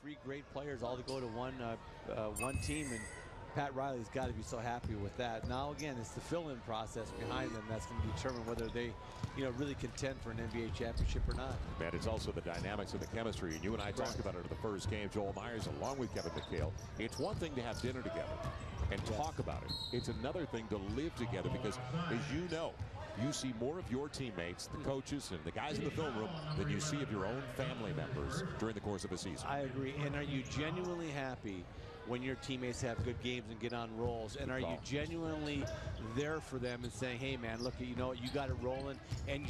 three great players all to go to one team, and Pat Riley's got to be so happy with that. Now again, it's the fill-in process behind them that's going to determine whether they, really contend for an NBA championship or not. Man, it's also the dynamics and the chemistry, and you and I talked about it in the first game. Joel Myers along with Kevin McHale. It's one thing to have dinner together and talk about it. It's another thing to live together because, as you know, you see more of your teammates, the coaches, and the guys in the film room than you see of your own family members during the course of a season. I agree. And are you genuinely happy when your teammates have good games and get on rolls? And are you genuinely there for them and saying, hey, man, look, you got it rolling? And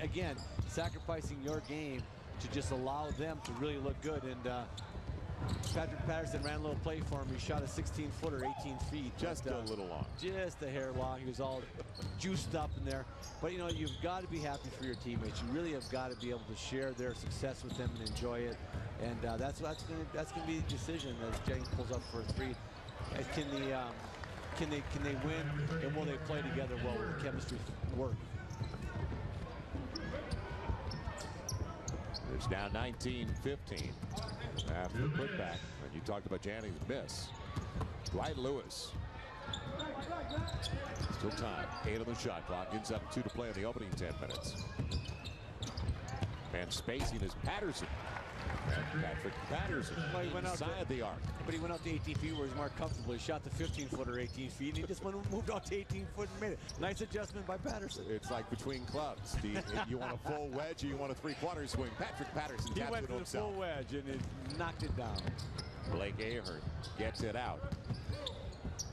again, sacrificing your game to just allow them to really look good. And Patrick Patterson ran a little play for him. He shot a 16-footer, 18 feet. Just a little long. Just a hair long. He was all juiced up in there. But, you've got to be happy for your teammates. You really have got to be able to share their success with them and enjoy it. And that's going to be the decision as Jennings pulls up for a three. Can they win, and will they play together well? Will the chemistry work? It's now 19-15 after the putback. And you talked about Jennings' miss. Dwight Lewis. Still time. 8 on the shot clock. Gives up 2 to play in the opening 10 minutes. And spacing is Patterson. Patrick Patterson inside the arc. But he went out to 18 feet where he's more comfortable. He shot the 15-footer 18 feet, and he just moved out to 18 foot and made it. Nice adjustment by Patterson. It's like between clubs. You want a full wedge or you want a three-quarter swing? Patrick Patterson he went for the full wedge, and it knocked it down. Blake Ahern gets it out.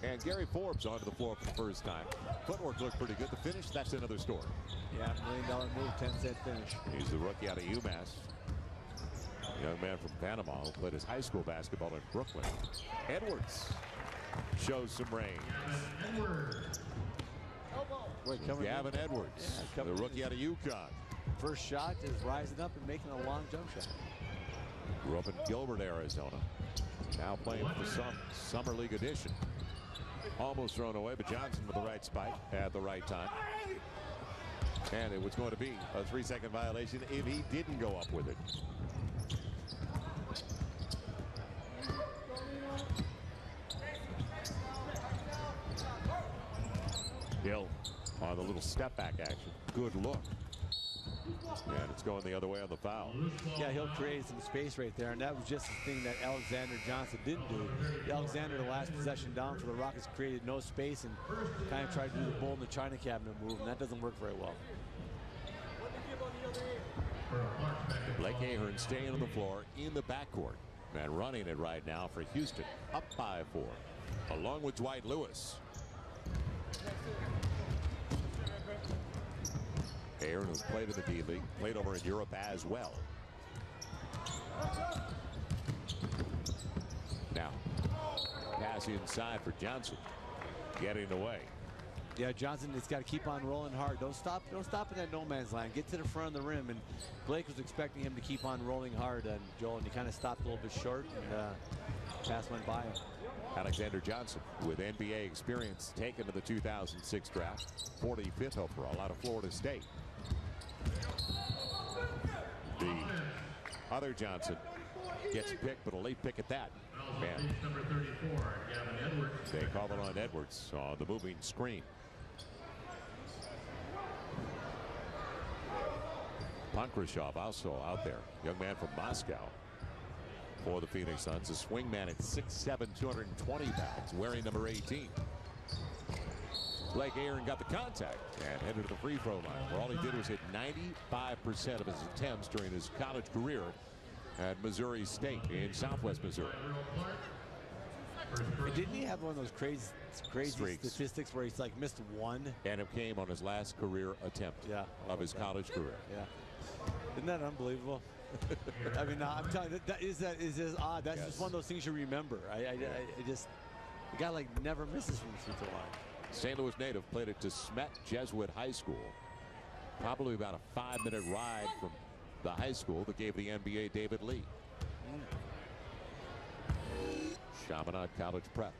And Gary Forbes onto the floor for the first time. Footwork looked pretty good. The finish, that's another story. Yeah, $1 million move, 10-cent finish. He's the rookie out of UMass. A young man from Panama who played his high school basketball in Brooklyn. Edwards shows some range. Gavin Edwards, the rookie out of UConn. First shot is rising up and making a long jump shot. Grew up in Gilbert, Arizona. Now playing for some Summer League edition. Almost thrown away, but Johnson with the right spike at the right time. And it was going to be a 3-second violation if he didn't go up with it. Hill on the little step back action. Good look. And it's going the other way on the foul. Yeah, Hill created some space right there, and that was just the thing that Alexander Johnson didn't do. Alexander, the last possession down for the Rockets, created no space and kind of tried to do the bull in the china cabinet move, and that doesn't work very well. Blake Ahern staying on the floor in the backcourt and running it right now for Houston, up by 4, along with Dwight Lewis. Ahern, who's played in the D-League, played over in Europe as well. Now, pass inside for Johnson, getting away. Yeah, Johnson has got to keep on rolling hard. Don't stop in that no man's land. Get to the front of the rim, and Blake was expecting him to keep on rolling hard, and Joel, and he kind of stopped a little bit short, and pass went by him. Alexander Johnson, with NBA experience, taken to the 2006 draft, 45th overall out of Florida State. The other Johnson gets picked, but a late pick at that. Man, they call it on Edwards on the moving screen. Pankrashov also out there, young man from Moscow for the Phoenix Suns, a swingman at 6'7", 220 pounds, wearing number 18. Blake Ahern got the contact and headed to the free throw line, where all he did was hit 95% of his attempts during his college career at Missouri State in Southwest Missouri. Didn't he have one of those crazy statistics where he's like missed one? And it came on his last career attempt of his college career. Yeah. Isn't that unbelievable? I mean, I'm telling you, that is odd. That's just one of those things you remember. The guy like never misses from the free throw line. St. Louis native, played at DeSmet Jesuit High School. Probably about a 5-minute ride from the high school that gave the NBA David Lee. Chaminade College Prep.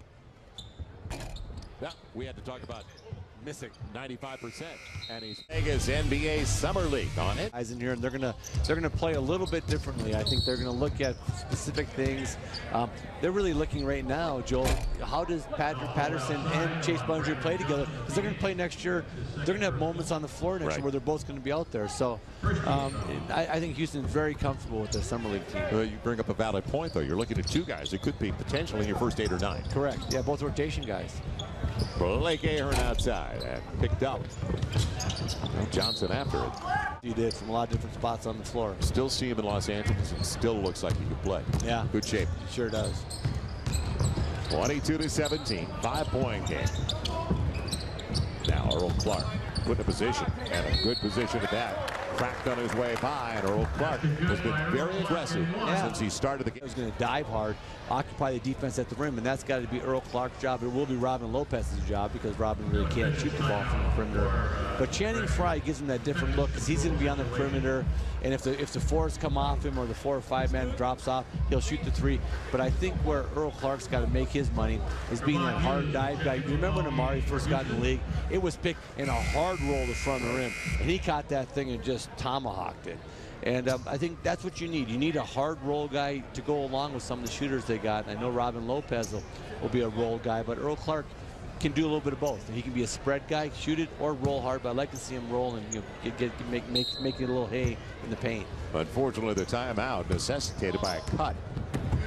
Now, we had to talk about Missing 95%, and he's Vegas NBA Summer League on it. Guys in here, and they're gonna play a little bit differently. I think they're gonna look at specific things. They're really looking right now, Joel. How does Patrick Patterson and Chase Buninger play together? Because they're gonna play next year. They're gonna have moments on the floor next year where they're both gonna be out there. So I think Houston's very comfortable with their Summer League team. Well, you bring up a valid point, though. You're looking at two guys that could be potentially in your first 8 or 9. Correct. Yeah, both rotation guys. Blake Ahern outside and picked up. Johnson after it. He did from a lot of different spots on the floor. Still see him in Los Angeles and still looks like he could play. Yeah. Good shape. He sure does. 22-17, 5-point game. Now Earl Clark put in a position, and a good position at that. Cracked on his way by, and Earl Clark has been very aggressive since he started the game. He's going to dive hard, occupy the defense at the rim, and that's got to be Earl Clark's job. It will be Robin Lopez's job because Robin really can't shoot the ball from the perimeter. But Channing Frye gives him that different look because he's going to be on the perimeter, and if the fours come off him or the 4 or 5 man drops off, he'll shoot the 3. But I think where Earl Clark's got to make his money is being that hard dive guy. You remember when Amari first got in the league? It was picked in a hard roll to front of the rim, and he caught that thing and just tomahawked it. And I think that's what you need. You need a hard roll guy to go along with some of the shooters they got. And I know Robin Lopez will be a roll guy, but Earl Clark can do a little bit of both. He can be a spread guy, shoot it, or roll hard. But I like to see him roll and make it a little hay in the paint. Unfortunately, the timeout necessitated by a cut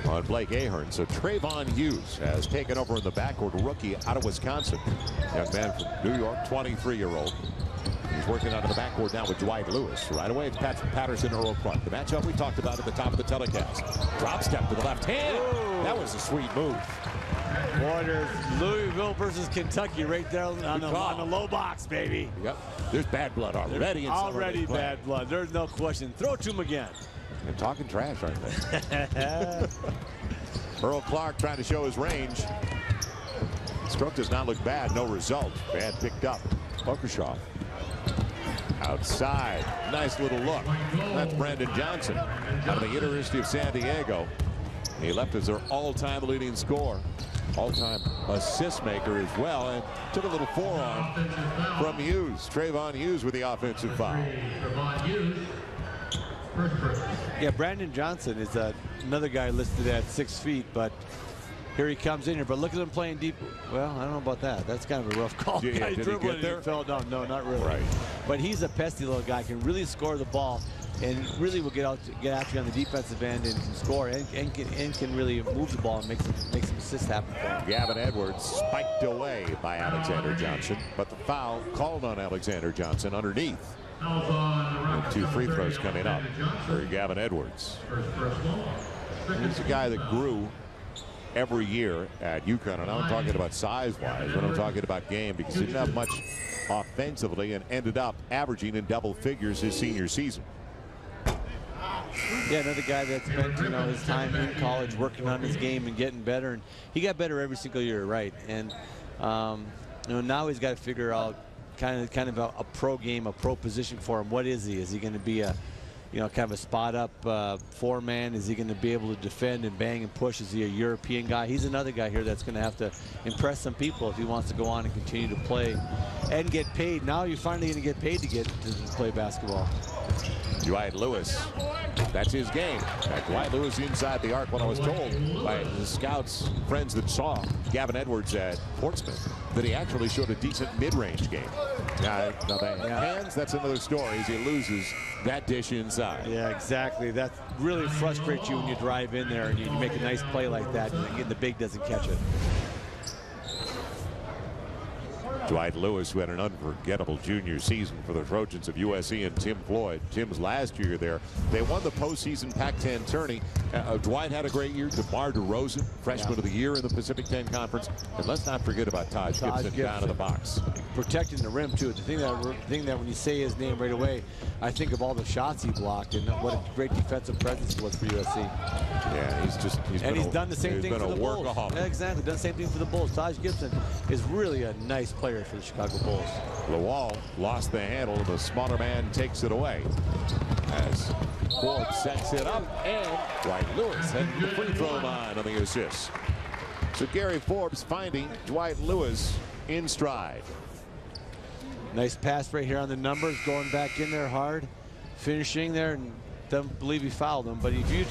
on Blake Ahern. So Trayvon Hughes has taken over in the backcourt, rookie out of Wisconsin. Young man from New York, 23-year-old. He's working out of the backcourt now with Dwight Lewis. Right away, it's Patrick Patterson, Earl Clark. The matchup we talked about at the top of the telecast. Drop step to the left hand. Ooh. That was a sweet move. Boy, there's Louisville versus Kentucky right there on the low box, baby. Yep. There's bad blood already. Already bad blood. There's no question. Throw it to him again. And talking trash, aren't they? Earl Clark trying to show his range. Stroke does not look bad. No result. Bad picked up. Okershaw. Outside. Nice little look. That's Brandon Johnson out of the University of San Diego. He left as their all-time leading scorer. All-time assist maker as well. And took a little forearm from Hughes. Trayvon Hughes with the offensive foul. Yeah, Brandon Johnson is another guy listed at 6 feet, but here he comes in here. But look at him playing deep. Well, I don't know about that. That's kind of a rough call. Yeah, did he get there? Fell down. No, not really. Right. But he's a pesky little guy. Can really score the ball, and really will get after you on the defensive end and can score and can really move the ball and make some assists happen for him. Gavin Edwards spiked away by Alexander Johnson, but the foul called on Alexander Johnson underneath. And 2 free throws coming up for Gavin Edwards. He's a guy that grew every year at UConn, and I'm talking about size-wise when I'm talking about game, because he didn't have much offensively and ended up averaging in double figures his senior season. Yeah, another guy that spent his time in college working on his game and getting better, and he got better every single year, right? And now he's got to figure out kind of a pro game, a pro position for him. What is he? Is he going to be a kind of a spot up 4-man? Is he going to be able to defend and bang and push? Is he a European guy? He's another guy here that's going to have to impress some people if he wants to go on and continue to play and get paid. Now you're finally going to get paid to play basketball. Dwight Lewis, that's his game. Dwight Lewis inside the arc. When I was told by the scouts, friends that saw Gavin Edwards at Portsmouth, that he actually showed a decent mid-range game. Now the hands, that's another story as he loses that dish inside. Yeah, exactly. That really frustrates you when you drive in there and you make a nice play like that and the big doesn't catch it. Dwight Lewis, who had an unforgettable junior season for the Trojans of USC, and Tim Floyd. Tim's last year there. They won the postseason Pac-10 tourney. Dwight had a great year. DeMar DeRozan, freshman of the year in the Pacific 10 Conference. And let's not forget about Taj Gibson down in the box. Protecting the rim, too. The thing that when you say his name right away, I think of all the shots he blocked and what a great defensive presence he was for USC. Yeah, he's done the same thing for the Bulls. Yeah, exactly, done the same thing for the Bulls. Taj Gibson is really a nice player for the Chicago Bulls. Lawal lost the handle, and the smaller man takes it away as Forbes sets it up, and Dwight Lewis heading the free throw line on the assist. So Gary Forbes finding Dwight Lewis in stride. Nice pass right here on the numbers, going back in there hard, finishing there, and don't believe he fouled him. But if you